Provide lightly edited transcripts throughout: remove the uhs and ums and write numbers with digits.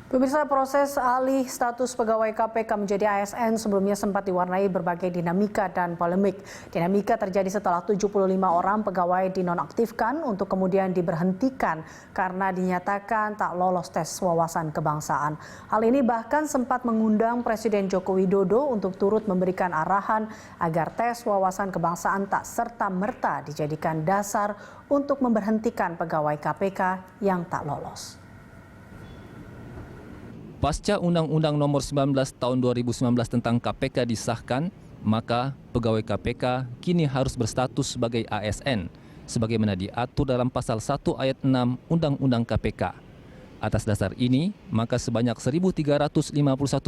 Pemirsa, proses alih status pegawai KPK menjadi ASN sebelumnya sempat diwarnai berbagai dinamika dan polemik. Dinamika terjadi setelah 75 orang pegawai dinonaktifkan untuk kemudian diberhentikan karena dinyatakan tak lolos tes wawasan kebangsaan. Hal ini bahkan sempat mengundang Presiden Joko Widodo untuk turut memberikan arahan agar tes wawasan kebangsaan tak serta-merta dijadikan dasar untuk memberhentikan pegawai KPK yang tak lolos. Pasca Undang-Undang Nomor 19 Tahun 2019 tentang KPK disahkan, maka pegawai KPK kini harus berstatus sebagai ASN, sebagaimana diatur dalam Pasal 1 Ayat 6 Undang-Undang KPK. Atas dasar ini, maka sebanyak 1.351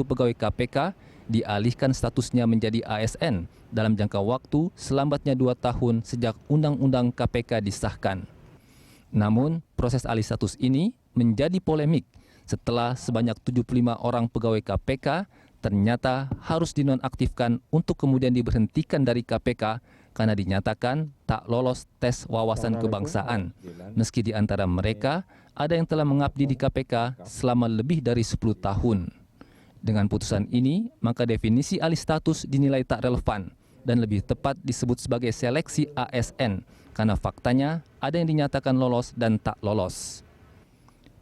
pegawai KPK dialihkan statusnya menjadi ASN dalam jangka waktu selambatnya 2 tahun sejak Undang-Undang KPK disahkan. Namun, proses alih status ini menjadi polemik setelah sebanyak 75 orang pegawai KPK ternyata harus dinonaktifkan untuk kemudian diberhentikan dari KPK karena dinyatakan tak lolos tes wawasan kebangsaan. Meski di antara mereka ada yang telah mengabdi di KPK selama lebih dari 10 tahun. Dengan putusan ini, maka definisi alih status dinilai tak relevan dan lebih tepat disebut sebagai seleksi ASN karena faktanya ada yang dinyatakan lolos dan tak lolos.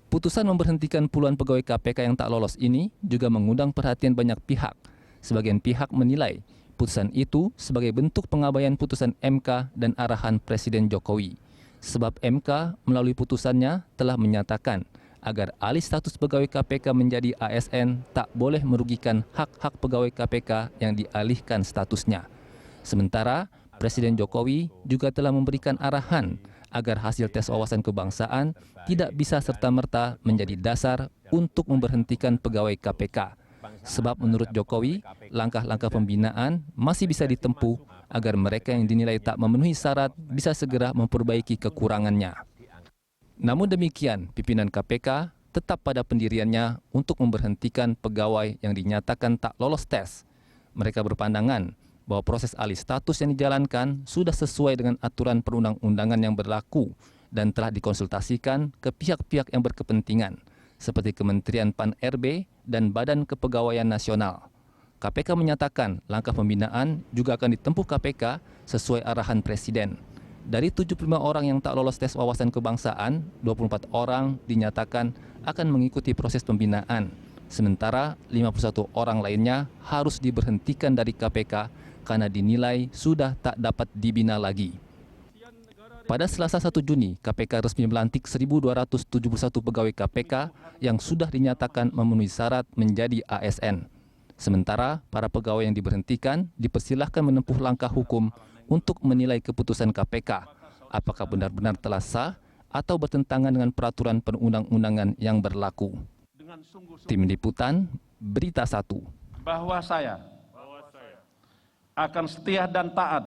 Putusan memberhentikan puluhan pegawai KPK yang tak lolos ini juga mengundang perhatian banyak pihak. Sebagian pihak menilai putusan itu sebagai bentuk pengabaian putusan MK dan arahan Presiden Jokowi. Sebab MK melalui putusannya telah menyatakan agar alih status pegawai KPK menjadi ASN tak boleh merugikan hak-hak pegawai KPK yang dialihkan statusnya. Sementara Presiden Jokowi juga telah memberikan arahan agar hasil tes wawasan kebangsaan tidak bisa serta-merta menjadi dasar untuk memberhentikan pegawai KPK. Sebab menurut Jokowi, langkah-langkah pembinaan masih bisa ditempuh agar mereka yang dinilai tak memenuhi syarat bisa segera memperbaiki kekurangannya. Namun demikian, pimpinan KPK tetap pada pendiriannya untuk memberhentikan pegawai yang dinyatakan tak lolos tes. Mereka berpandangan bahwa proses alih status yang dijalankan sudah sesuai dengan aturan perundang-undangan yang berlaku dan telah dikonsultasikan ke pihak-pihak yang berkepentingan, seperti Kementerian Pan-RB dan Badan Kepegawaian Nasional. KPK menyatakan langkah pembinaan juga akan ditempuh KPK sesuai arahan Presiden. Dari 75 orang yang tak lolos tes wawasan kebangsaan, 24 orang dinyatakan akan mengikuti proses pembinaan, sementara 51 orang lainnya harus diberhentikan dari KPK karena dinilai sudah tak dapat dibina lagi. Pada Selasa 1 Juni, KPK resmi melantik 1.271 pegawai KPK yang sudah dinyatakan memenuhi syarat menjadi ASN. Sementara para pegawai yang diberhentikan dipersilahkan menempuh langkah hukum untuk menilai keputusan KPK, apakah benar-benar telah sah atau bertentangan dengan peraturan perundang-undangan yang berlaku. Tim Liputan, Berita 1. Bahwa saya akan setia dan taat